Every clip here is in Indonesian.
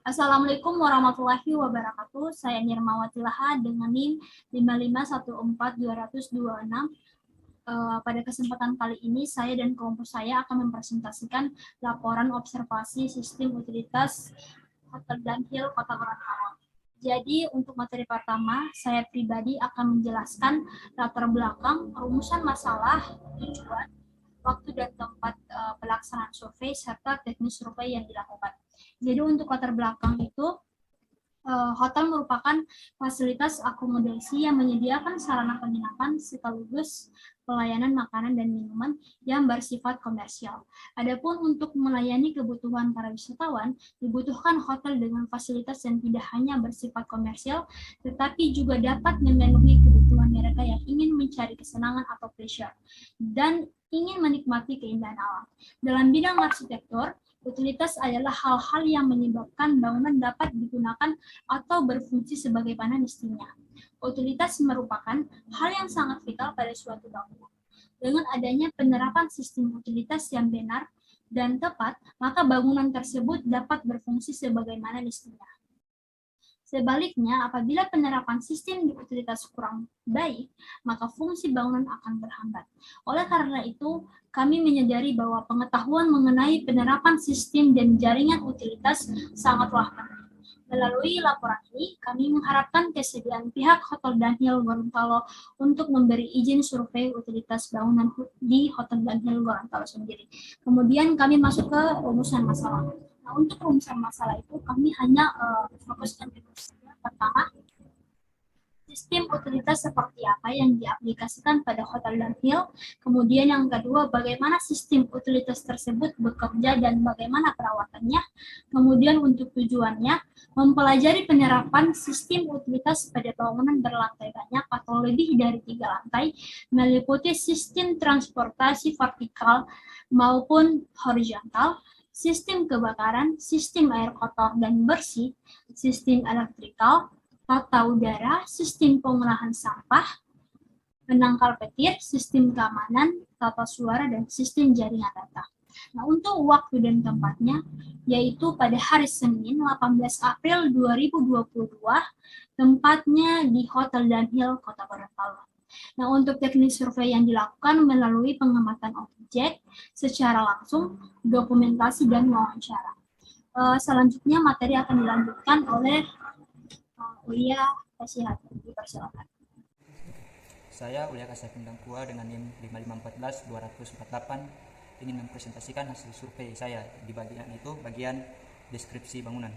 Assalamualaikum warahmatullahi wabarakatuh. Saya Nirmawati Laha dengan NIM 5514226. Pada kesempatan kali ini, saya dan kelompok saya akan mempresentasikan laporan observasi sistem utilitas Hotel Dunhill Kota Gorontalo. Jadi untuk materi pertama, saya pribadi akan menjelaskan latar belakang, rumusan masalah, tujuan, waktu dan tempat pelaksanaan survei, serta teknis survei yang dilakukan. Jadi untuk latar belakang itu, hotel merupakan fasilitas akomodasi yang menyediakan sarana penginapan sekaligus pelayanan makanan dan minuman yang bersifat komersial. Adapun untuk melayani kebutuhan para wisatawan, dibutuhkan hotel dengan fasilitas yang tidak hanya bersifat komersial, tetapi juga dapat memenuhi kebutuhan mereka yang ingin mencari kesenangan atau pleasure, dan ingin menikmati keindahan alam. Dalam bidang arsitektur, utilitas adalah hal-hal yang menyebabkan bangunan dapat digunakan atau berfungsi sebagaimana mestinya. Utilitas merupakan hal yang sangat vital pada suatu bangunan. Dengan adanya penerapan sistem utilitas yang benar dan tepat, maka bangunan tersebut dapat berfungsi sebagaimana mestinya. Sebaliknya, apabila penerapan sistem utilitas kurang baik, maka fungsi bangunan akan berhambat. Oleh karena itu, kami menyadari bahwa pengetahuan mengenai penerapan sistem dan jaringan utilitas sangatlah penting. Melalui laporan ini, kami mengharapkan kesediaan pihak Hotel Dunhill Gorontalo untuk memberi izin survei utilitas bangunan di Hotel Dunhill Gorontalo sendiri. Kemudian kami masuk ke rumusan masalah. Nah, untuk rumusan masalah itu kami hanya fokuskan ke pertama, sistem utilitas seperti apa yang diaplikasikan pada Hotel Dunhill. Kemudian yang kedua, bagaimana sistem utilitas tersebut bekerja dan bagaimana perawatannya. Kemudian untuk tujuannya, mempelajari penerapan sistem utilitas pada bangunan berlantai banyak atau lebih dari 3 lantai, meliputi sistem transportasi vertikal maupun horizontal, sistem kebakaran, sistem air kotor dan bersih, sistem elektrikal, tata udara, sistem pengolahan sampah, penangkal petir, sistem keamanan, tata suara, dan sistem jaringan data. Nah, untuk waktu dan tempatnya, yaitu pada hari Senin 18 April 2022, tempatnya di Hotel Dunhill, Kota Gorontalo. Nah, untuk teknik survei yang dilakukan melalui pengamatan objek secara langsung, dokumentasi, dan wawancara. Selanjutnya, materi akan dilanjutkan oleh Ulia Kasihat. Dipersilakan. Saya Ulia Kasihat Pua dengan NIM 5514248 ingin mempresentasikan hasil survei saya. Di bagian itu, bagian deskripsi bangunan.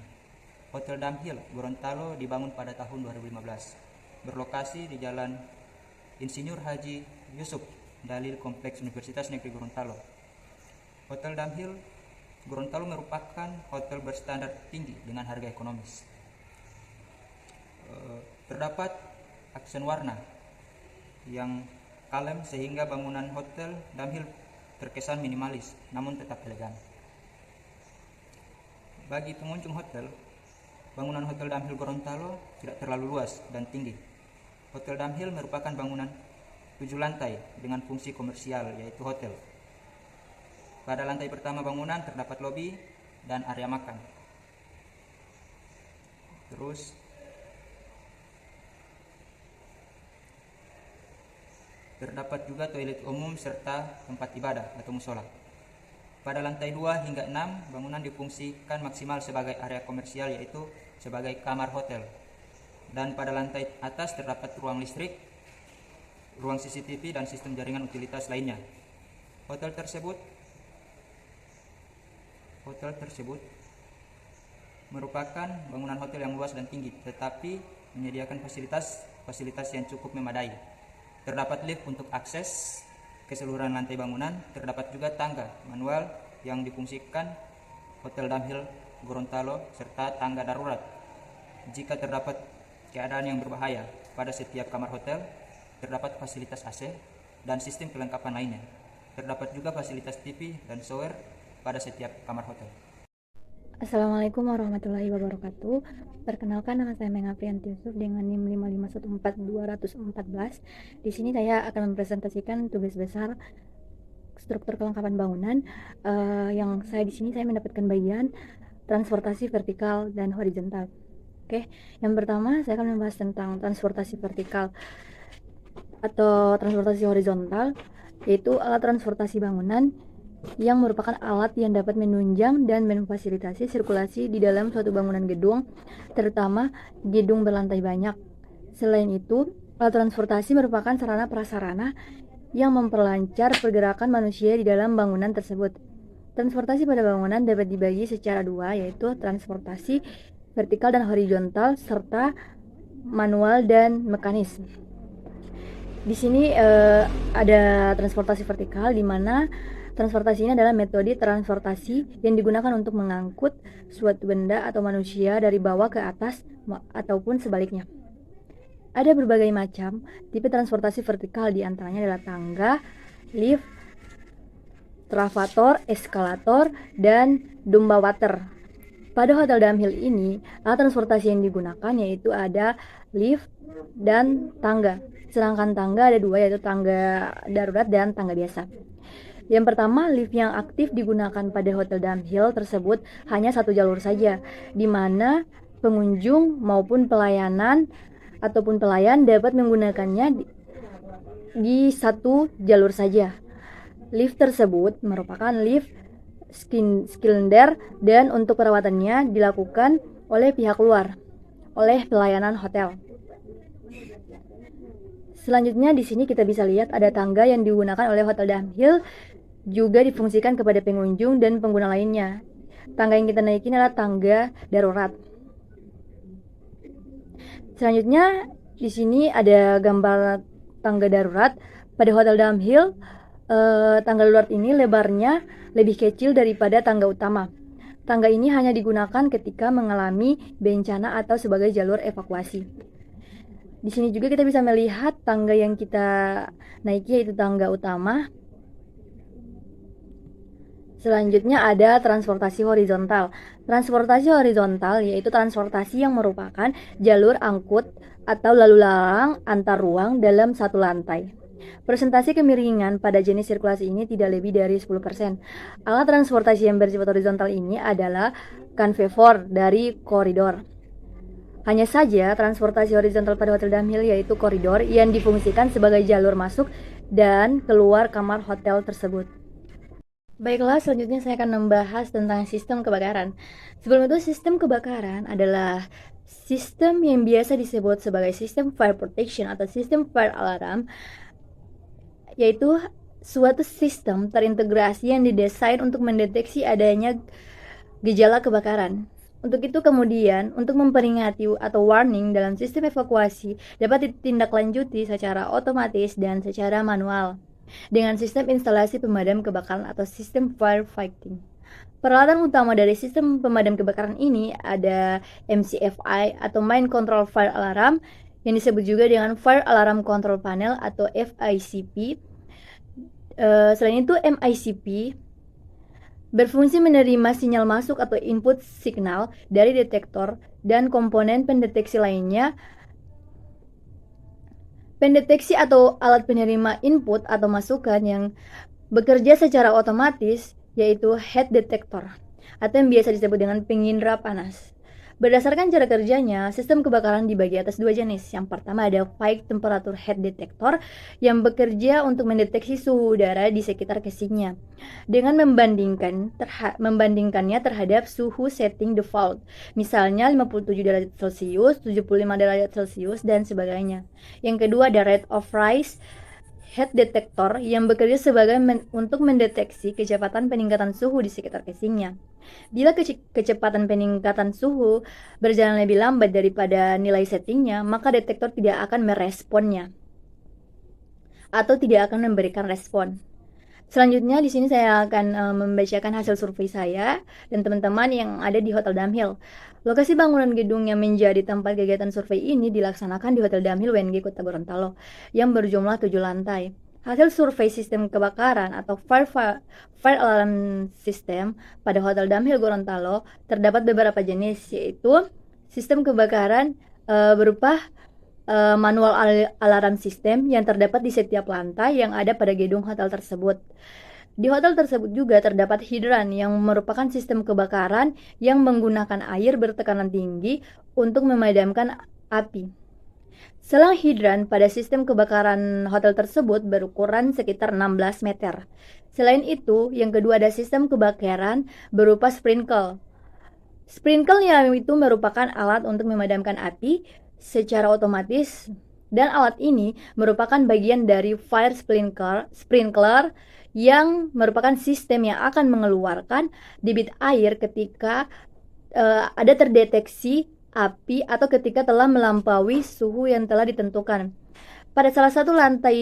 Hotel Dunhill Gorontalo dibangun pada tahun 2015. Berlokasi di Jalan Insinyur Haji Yusuf Dalil Kompleks Universitas Negeri Gorontalo. Hotel Dunhill Gorontalo merupakan hotel berstandar tinggi dengan harga ekonomis. Terdapat aksen warna yang kalem sehingga bangunan Hotel Dunhill terkesan minimalis namun tetap elegan. Bagi pengunjung hotel, bangunan Hotel Dunhill Gorontalo tidak terlalu luas dan tinggi. Hotel Dunhill merupakan bangunan 7 lantai dengan fungsi komersial yaitu hotel. Pada lantai pertama bangunan terdapat lobi dan area makan. Terus terdapat juga toilet umum serta tempat ibadah atau musola. Pada lantai 2 hingga 6, bangunan difungsikan maksimal sebagai area komersial yaitu sebagai kamar hotel. Dan pada lantai atas terdapat ruang listrik, ruang CCTV dan sistem jaringan utilitas lainnya. Hotel tersebut merupakan bangunan hotel yang luas dan tinggi, tetapi menyediakan fasilitas yang cukup memadai. Terdapat lift untuk akses keseluruhan lantai bangunan, terdapat juga tangga manual yang difungsikan Hotel Dunhill Gorontalo serta tangga darurat jika terdapat keadaan yang berbahaya. Pada setiap kamar hotel terdapat fasilitas AC dan sistem kelengkapan lainnya. Terdapat juga fasilitas TV dan shower pada setiap kamar hotel. Assalamualaikum warahmatullahi wabarakatuh. Perkenalkan, nama saya Menga Priyanti Yusuf dengan NIM 5514214. Di sini saya akan mempresentasikan tugas besar struktur kelengkapan bangunan. Yang saya di sini saya mendapatkan bagian transportasi vertikal dan horizontal. Oke, yang pertama saya akan membahas tentang transportasi vertikal atau transportasi horizontal, yaitu alat transportasi bangunan yang merupakan alat yang dapat menunjang dan memfasilitasi sirkulasi di dalam suatu bangunan gedung, terutama gedung berlantai banyak. Selain itu, alat transportasi merupakan sarana prasarana yang memperlancar pergerakan manusia di dalam bangunan tersebut. Transportasi pada bangunan dapat dibagi secara dua, yaitu transportasi vertikal dan horizontal, serta manual dan mekanis. Di sini ada transportasi vertikal, di mana transportasi ini adalah metode transportasi yang digunakan untuk mengangkut suatu benda atau manusia dari bawah ke atas ataupun sebaliknya. Ada berbagai macam tipe transportasi vertikal, di antaranya adalah tangga, lift, travator, eskalator, dan dumba water. Pada hotel Damhill ini, alat transportasi yang digunakan yaitu ada lift dan tangga. Sedangkan tangga ada dua, yaitu tangga darurat dan tangga biasa. Yang pertama, lift yang aktif digunakan pada hotel Damhill tersebut hanya satu jalur saja, di mana pengunjung maupun pelayan dapat menggunakannya di satu jalur saja. Lift tersebut merupakan lift Skillender dan untuk perawatannya dilakukan oleh pihak luar, oleh pelayanan hotel. Selanjutnya di sini kita bisa lihat ada tangga yang digunakan oleh Hotel Damhill, juga difungsikan kepada pengunjung dan pengguna lainnya. Tangga yang kita naiki adalah tangga darurat. Selanjutnya di sini ada gambar tangga darurat. Pada Hotel Damhill, tangga darurat ini lebarnya lebih kecil daripada tangga utama. Tangga ini hanya digunakan ketika mengalami bencana atau sebagai jalur evakuasi. Di sini juga kita bisa melihat tangga yang kita naiki, yaitu tangga utama. Selanjutnya ada transportasi horizontal. Transportasi horizontal yaitu transportasi yang merupakan jalur angkut atau lalu lalang antar ruang dalam satu lantai. Presentasi kemiringan pada jenis sirkulasi ini tidak lebih dari 10%. Alat transportasi yang bersifat horizontal ini adalah conveyor dari koridor. Hanya saja transportasi horizontal pada Hotel Damhill yaitu koridor yang difungsikan sebagai jalur masuk dan keluar kamar hotel tersebut. Baiklah, selanjutnya saya akan membahas tentang sistem kebakaran. Sebelum itu, sistem kebakaran adalah sistem yang biasa disebut sebagai sistem fire protection atau sistem fire alarm, yaitu suatu sistem terintegrasi yang didesain untuk mendeteksi adanya gejala kebakaran. Untuk itu kemudian, untuk memperingati atau warning dalam sistem evakuasi dapat ditindaklanjuti secara otomatis dan secara manual dengan sistem instalasi pemadam kebakaran atau sistem firefighting. Peralatan utama dari sistem pemadam kebakaran ini ada MCFI atau Main Control Fire Alarm, yang disebut juga dengan Fire Alarm Control Panel atau FICP. Selain itu, MICP berfungsi menerima sinyal masuk atau input signal dari detektor dan komponen pendeteksi lainnya. Pendeteksi atau alat penerima input atau masukan yang bekerja secara otomatis yaitu head detector atau yang biasa disebut dengan pengindra panas. Berdasarkan cara kerjanya, sistem kebakaran dibagi atas dua jenis. Yang pertama ada Fight Temperature Head Detector yang bekerja untuk mendeteksi suhu udara di sekitar casingnya dengan membandingkannya terhadap suhu setting default, misalnya 57 derajat Celcius, 75 derajat Celcius, dan sebagainya. Yang kedua ada Rate of Rise Head Detector yang bekerja sebagai untuk mendeteksi kecepatan peningkatan suhu di sekitar casingnya. Bila kecepatan peningkatan suhu berjalan lebih lambat daripada nilai settingnya, maka detektor tidak akan meresponnya atau tidak akan memberikan respon. Selanjutnya di sini saya akan membacakan hasil survei saya dan teman-teman yang ada di Hotel Damhill. Lokasi bangunan gedung yang menjadi tempat kegiatan survei ini dilaksanakan di Hotel Damhill WNG Kota Gorontalo yang berjumlah 7 lantai. Hasil survei sistem kebakaran atau fire alarm system pada Hotel Damhill Gorontalo terdapat beberapa jenis, yaitu sistem kebakaran berupa manual alarm system yang terdapat di setiap lantai yang ada pada gedung hotel tersebut. Di hotel tersebut juga terdapat hidran yang merupakan sistem kebakaran yang menggunakan air bertekanan tinggi untuk memadamkan api. Selang hidran pada sistem kebakaran hotel tersebut berukuran sekitar 16 meter. Selain itu, yang kedua ada sistem kebakaran berupa sprinkle. Sprinkle yang itu merupakan alat untuk memadamkan api secara otomatis, dan alat ini merupakan bagian dari fire sprinkler yang merupakan sistem yang akan mengeluarkan debit air ketika ada terdeteksi api atau ketika telah melampaui suhu yang telah ditentukan. Pada salah satu lantai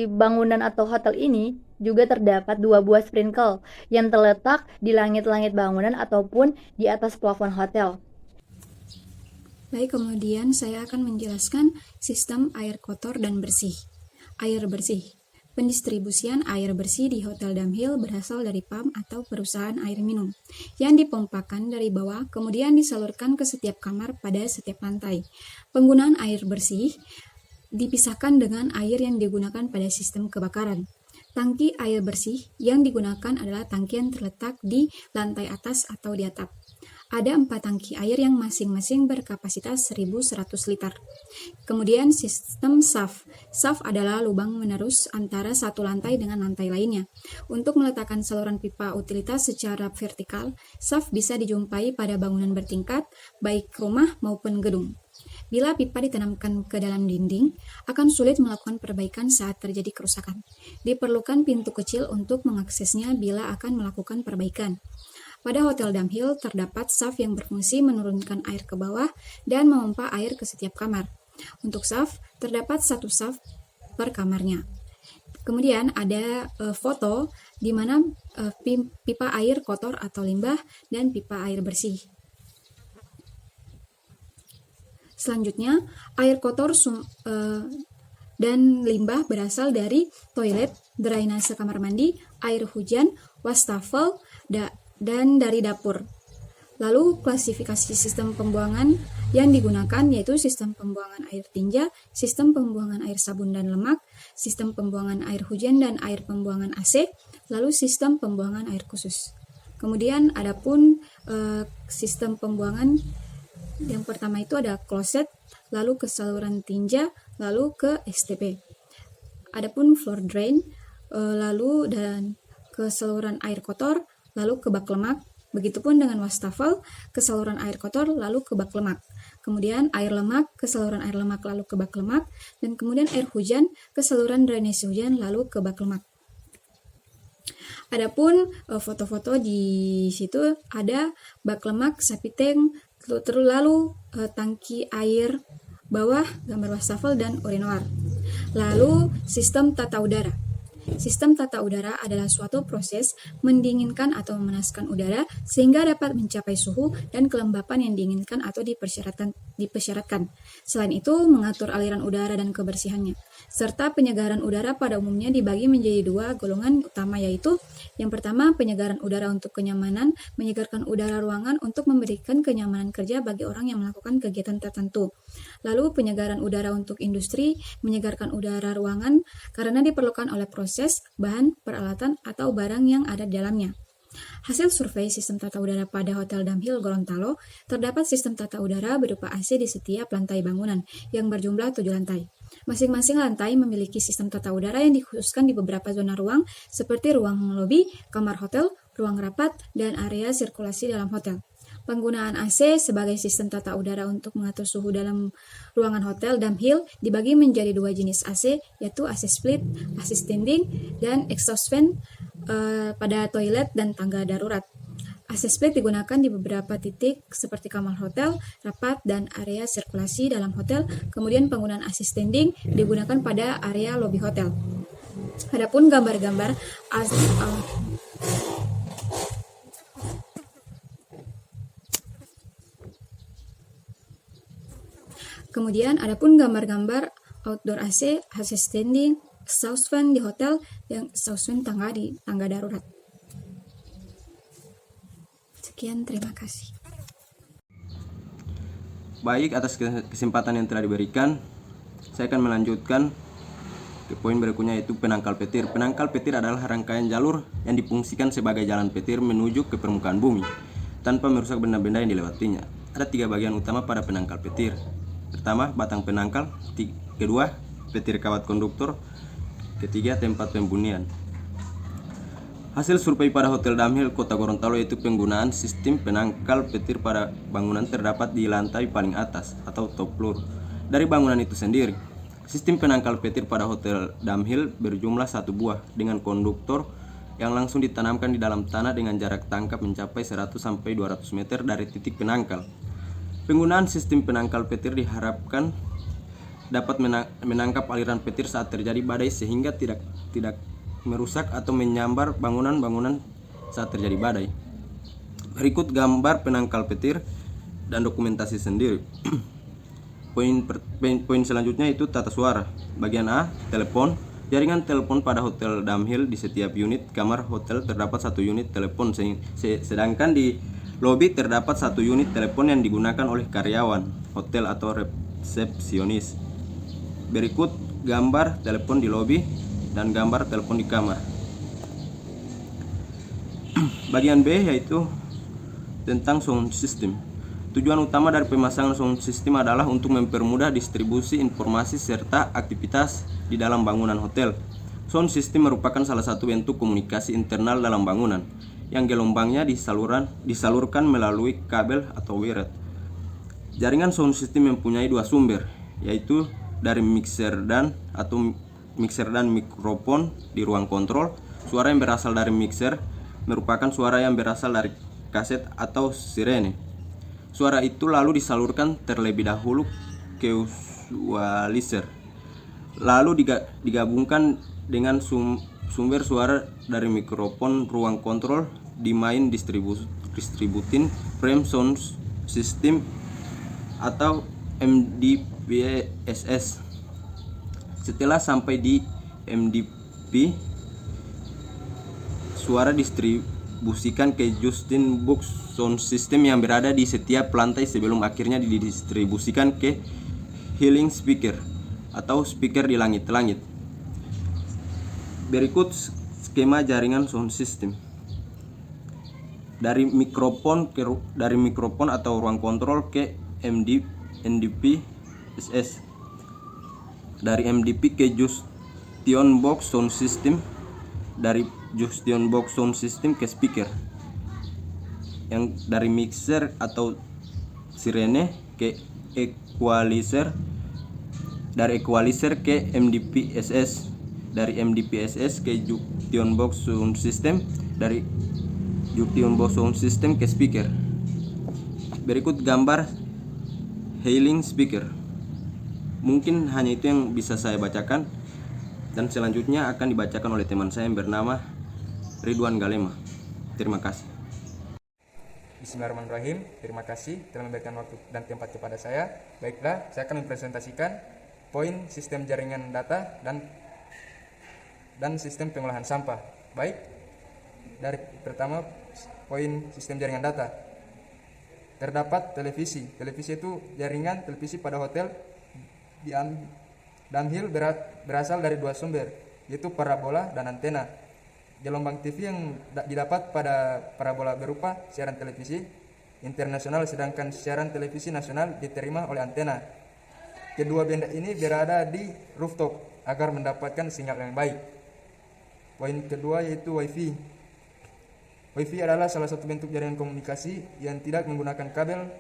bangunan atau hotel ini juga terdapat 2 buah sprinkle yang terletak di langit-langit bangunan ataupun di atas plafon hotel. Baik, kemudian saya akan menjelaskan sistem air kotor dan bersih. Air bersih. Pendistribusian air bersih di Hotel Damhill berasal dari pam atau perusahaan air minum yang dipompakan dari bawah kemudian disalurkan ke setiap kamar pada setiap lantai. Penggunaan air bersih dipisahkan dengan air yang digunakan pada sistem kebakaran. Tangki air bersih yang digunakan adalah tangki yang terletak di lantai atas atau di atap. Ada 4 tangki air yang masing-masing berkapasitas 1.100 liter. Kemudian sistem SAF. SAF adalah lubang menerus antara satu lantai dengan lantai lainnya. Untuk meletakkan saluran pipa utilitas secara vertikal, SAF bisa dijumpai pada bangunan bertingkat, baik rumah maupun gedung. Bila pipa ditanamkan ke dalam dinding, akan sulit melakukan perbaikan saat terjadi kerusakan. Diperlukan pintu kecil untuk mengaksesnya bila akan melakukan perbaikan. Pada Hotel Damhill terdapat SAF yang berfungsi menurunkan air ke bawah dan memompa air ke setiap kamar. Untuk SAF, terdapat 1 SAF per kamarnya. Kemudian ada foto di mana pipa air kotor atau limbah dan pipa air bersih. Selanjutnya, air kotor dan limbah berasal dari toilet, drainase kamar mandi, air hujan, wastafel, dan dari dapur. Lalu klasifikasi sistem pembuangan yang digunakan yaitu sistem pembuangan air tinja, sistem pembuangan air sabun dan lemak, sistem pembuangan air hujan dan air pembuangan AC, lalu sistem pembuangan air khusus. Kemudian adapun sistem pembuangan yang pertama itu ada kloset, lalu ke saluran tinja, lalu ke STP. Adapun floor drain, lalu dan ke saluran air kotor, lalu ke bak lemak, begitupun dengan wastafel ke saluran air kotor lalu ke bak lemak. Kemudian air lemak ke saluran air lemak lalu ke bak lemak, dan kemudian air hujan ke saluran drainase hujan lalu ke bak lemak. Adapun foto-foto di situ ada bak lemak, sapi tank, lalu tangki air bawah, gambar wastafel dan urinoir. Lalu sistem tata udara. Sistem tata udara adalah suatu proses mendinginkan atau memanaskan udara sehingga dapat mencapai suhu dan kelembapan yang diinginkan atau dipersyaratkan. Selain itu, mengatur aliran udara dan kebersihannya. Serta penyegaran udara pada umumnya dibagi menjadi 2 golongan utama, yaitu yang pertama penyegaran udara untuk kenyamanan, menyegarkan udara ruangan untuk memberikan kenyamanan kerja bagi orang yang melakukan kegiatan tertentu. Lalu penyegaran udara untuk industri, menyegarkan udara ruangan karena diperlukan oleh proses, bahan, peralatan, atau barang yang ada di dalamnya. Hasil survei sistem tata udara pada Hotel Damhill Gorontalo, terdapat sistem tata udara berupa AC di setiap lantai bangunan yang berjumlah 7 lantai. Masing-masing lantai memiliki sistem tata udara yang dikhususkan di beberapa zona ruang seperti ruang lobi, kamar hotel, ruang rapat, dan area sirkulasi dalam hotel. Penggunaan AC sebagai sistem tata udara untuk mengatur suhu dalam ruangan Hotel Damhill dibagi menjadi 2 jenis AC, yaitu AC split, AC standing, dan exhaust fan pada toilet dan tangga darurat. AC split digunakan di beberapa titik seperti kamar hotel, rapat, dan area sirkulasi dalam hotel. Kemudian penggunaan AC standing digunakan pada area lobi hotel. Adapun gambar-gambar Kemudian adapun gambar-gambar outdoor AC, AC standing, exhaust fan di hotel, yang exhaust fan di tangga darurat. Sekian, terima kasih. Baik, atas kesempatan yang telah diberikan, saya akan melanjutkan Ke poin berikutnya yaitu penangkal petir. Penangkal petir adalah rangkaian jalur yang difungsikan sebagai jalan petir menuju ke permukaan bumi tanpa merusak benda-benda yang dilewatinya. Ada 3 bagian utama pada penangkal petir. Pertama, batang penangkal. Kedua, petir kawat konduktor. Ketiga, tempat pembunyian. Hasil survei pada Hotel Damhill, Kota Gorontalo yaitu penggunaan sistem penangkal petir pada bangunan terdapat di lantai paling atas atau top floor dari bangunan itu sendiri. Sistem penangkal petir pada Hotel Damhill berjumlah 1 buah dengan konduktor yang langsung ditanamkan di dalam tanah dengan jarak tangkap mencapai 100 sampai 200 meter dari titik penangkal. Penggunaan sistem penangkal petir diharapkan dapat menangkap aliran petir saat terjadi badai sehingga tidak merusak atau menyambar bangunan-bangunan saat terjadi badai. Berikut gambar penangkal petir dan dokumentasi sendiri. Poin selanjutnya itu tata suara. Bagian A, telepon. Jaringan telepon pada Hotel Damhill di setiap unit kamar hotel terdapat 1 unit telepon, sedangkan di lobi terdapat 1 unit telepon yang digunakan oleh karyawan hotel atau resepsionis. Berikut gambar telepon di lobi dan gambar telepon di kamar. Bagian B yaitu tentang sound system. Tujuan utama dari pemasangan sound system adalah untuk mempermudah distribusi informasi serta aktivitas di dalam bangunan hotel. Sound system merupakan salah satu bentuk komunikasi internal dalam bangunan yang gelombangnya disalurkan melalui kabel atau wired. Jaringan sound system mempunyai 2 sumber, yaitu dari mixer dan mikrofon di ruang kontrol. Suara yang berasal dari mixer merupakan suara yang berasal dari kaset atau sirene. Suara itu lalu disalurkan terlebih dahulu ke equalizer, lalu digabungkan dengan sumber suara dari mikrofon ruang kontrol di main distributing frame sound system atau MDPSS. Setelah sampai di MDP, suara distribusikan ke Justin Box sound system yang berada di setiap lantai sebelum akhirnya didistribusikan ke healing speaker atau speaker di langit-langit. Berikut skema jaringan sound system. Dari mikrofon atau ruang kontrol ke MDP SS. Dari MDP ke Justin Box sound system. Dari Justin Box sound system ke speaker. Yang dari mixer atau sirene ke equalizer, dari equalizer ke MDPSS, dari MDPSS ke Justin Box sound system, dari Justin Box sound system ke speaker. Berikut gambar hailing speaker. Mungkin hanya itu yang bisa saya bacakan, dan selanjutnya akan dibacakan oleh teman saya yang bernama Ridwan Galema. Terima kasih. Bismillahirrahmanirrahim. Terima kasih telah memberikan waktu dan tempat kepada saya. Baiklah, saya akan mempresentasikan poin sistem jaringan data dan sistem pengolahan sampah. Baik, dari pertama poin sistem jaringan data. Terdapat televisi. Televisi itu jaringan televisi pada hotel di Damhill berasal dari 2 sumber, yaitu parabola dan antena. Gelombang TV yang didapat pada parabola berupa siaran televisi internasional, sedangkan siaran televisi nasional diterima oleh antena. Kedua benda ini berada di rooftop agar mendapatkan sinyal yang baik. Poin kedua yaitu WiFi. WiFi adalah salah satu bentuk jaringan komunikasi yang tidak menggunakan kabel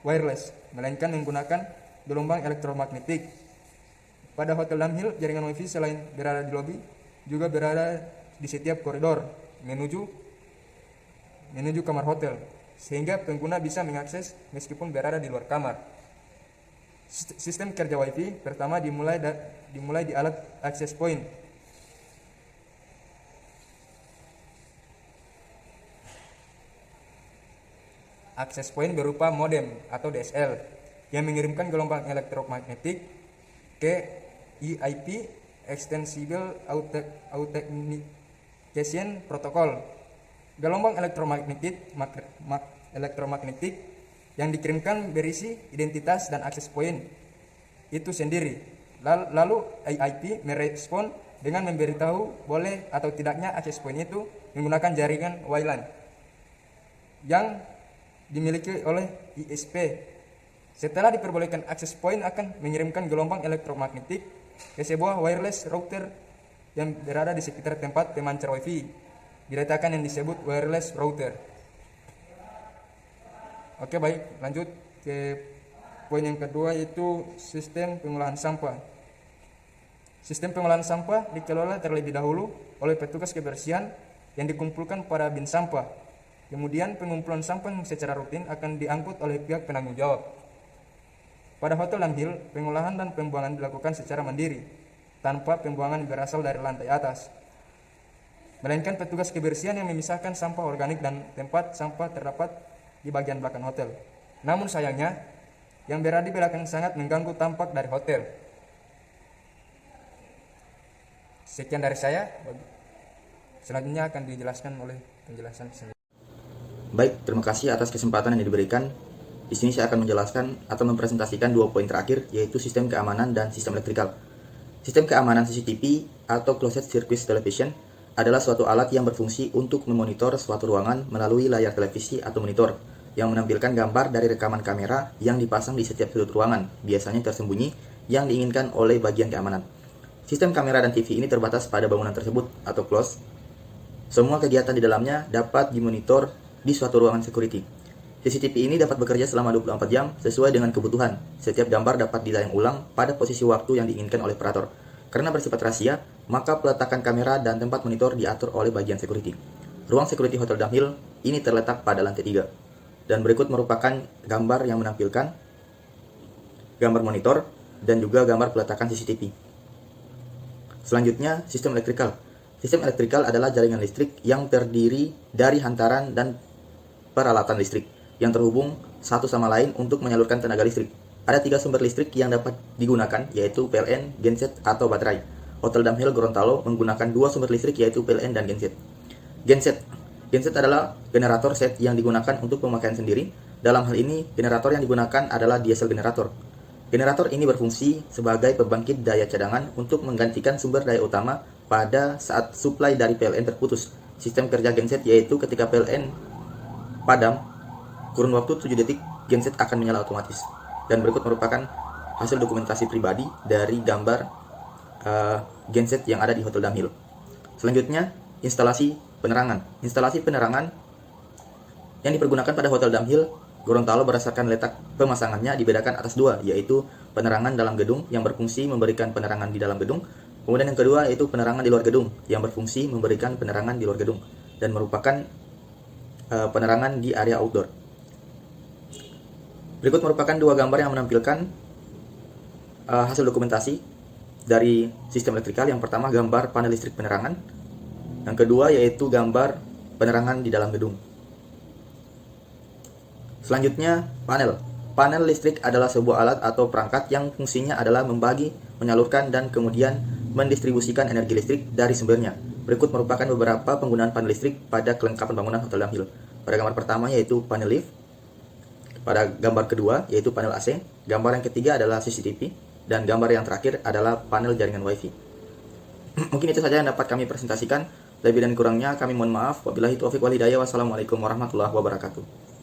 wireless, melainkan menggunakan gelombang elektromagnetik. Pada Hotel Damhill, jaringan WiFi selain berada di lobi, juga berada di setiap koridor menuju kamar hotel, sehingga pengguna bisa mengakses meskipun berada di luar kamar. Sistem kerja WiFi pertama dimulai di alat access point. Access point berupa modem atau DSL yang mengirimkan gelombang elektromagnetik ke EIP, Extensible Authentication Protocol. Gelombang elektromagnetik yang dikirimkan berisi identitas dan akses point itu sendiri, Lalu AIP merespon dengan memberitahu boleh atau tidaknya access point itu menggunakan jaringan WLAN yang dimiliki oleh ISP. Setelah diperbolehkan, access point akan mengirimkan gelombang elektromagnetik ke sebuah wireless router yang berada di sekitar tempat pemancar WiFi. Diletakkan yang disebut wireless router. Oke, baik, lanjut ke poin yang kedua, yaitu sistem pengolahan sampah. Sistem pengolahan sampah dikelola terlebih dahulu oleh petugas kebersihan yang dikumpulkan pada bin sampah. Kemudian pengumpulan sampah secara rutin akan diangkut oleh pihak penanggung jawab. Pada Hotel Dunhill, pengolahan dan pembuangan dilakukan secara mandiri, tanpa pembuangan berasal dari lantai atas, melainkan petugas kebersihan yang memisahkan sampah organik dan tempat sampah terdapat di bagian belakang hotel. Namun sayangnya, yang berada di belakang sangat mengganggu tampak dari hotel. Sekian dari saya. Selanjutnya akan dijelaskan oleh penjelasan sendiri. Baik, terima kasih atas kesempatan yang diberikan. Di sini saya akan menjelaskan atau mempresentasikan 2 poin terakhir, yaitu sistem keamanan dan sistem elektrikal. Sistem keamanan CCTV atau Closed Circuit Television adalah suatu alat yang berfungsi untuk memonitor suatu ruangan melalui layar televisi atau monitor yang menampilkan gambar dari rekaman kamera yang dipasang di setiap sudut ruangan, biasanya tersembunyi, yang diinginkan oleh bagian keamanan. Sistem kamera dan TV ini terbatas pada bangunan tersebut atau closed. Semua kegiatan di dalamnya dapat dimonitor di suatu ruangan security. CCTV ini dapat bekerja selama 24 jam sesuai dengan kebutuhan. Setiap gambar dapat ditayang ulang pada posisi waktu yang diinginkan oleh operator. Karena bersifat rahasia, maka peletakan kamera dan tempat monitor diatur oleh bagian security. Ruang security Hotel Dunhill ini terletak pada lantai 3. Dan berikut merupakan gambar yang menampilkan gambar monitor dan juga gambar peletakan CCTV. Selanjutnya, sistem elektrikal. Sistem elektrikal adalah jaringan listrik yang terdiri dari hantaran dan peralatan listrik yang terhubung satu sama lain untuk menyalurkan tenaga listrik. Ada 3 sumber listrik yang dapat digunakan, yaitu PLN, genset, atau baterai. Hotel Dunhill Gorontalo menggunakan 2 sumber listrik, yaitu PLN dan genset. Genset adalah generator set yang digunakan untuk pemakaian sendiri. Dalam hal ini, generator yang digunakan adalah diesel generator. Generator ini berfungsi sebagai pembangkit daya cadangan untuk menggantikan sumber daya utama pada saat suplai dari PLN terputus. Sistem kerja genset yaitu ketika PLN padam, kurun waktu 7 detik, genset akan menyala otomatis. Dan berikut merupakan hasil dokumentasi pribadi dari gambar genset yang ada di Hotel Dunhill. Selanjutnya, instalasi penerangan. Instalasi penerangan yang dipergunakan pada Hotel Dunhill Gorontalo berdasarkan letak pemasangannya dibedakan atas 2, yaitu penerangan dalam gedung yang berfungsi memberikan penerangan di dalam gedung. Kemudian yang kedua yaitu penerangan di luar gedung yang berfungsi memberikan penerangan di luar gedung dan merupakan penerangan di area outdoor. Berikut merupakan 2 gambar yang menampilkan hasil dokumentasi dari sistem elektrikal. Yang pertama gambar panel listrik penerangan, yang kedua yaitu gambar penerangan di dalam gedung. Selanjutnya, panel. Panel listrik adalah sebuah alat atau perangkat yang fungsinya adalah membagi, menyalurkan, dan kemudian mendistribusikan energi listrik dari sumbernya. Berikut merupakan beberapa penggunaan panel listrik pada kelengkapan bangunan Hotel Dunhill. Pada gambar pertama yaitu panel lift. Pada gambar kedua yaitu panel AC. Gambar yang ketiga adalah CCTV. Dan gambar yang terakhir adalah panel jaringan WiFi. Mungkin itu saja yang dapat kami presentasikan. Lebih dan kurangnya kami mohon maaf. Wabillahi taufiq wal hidayah. Wassalamualaikum warahmatullahi wabarakatuh.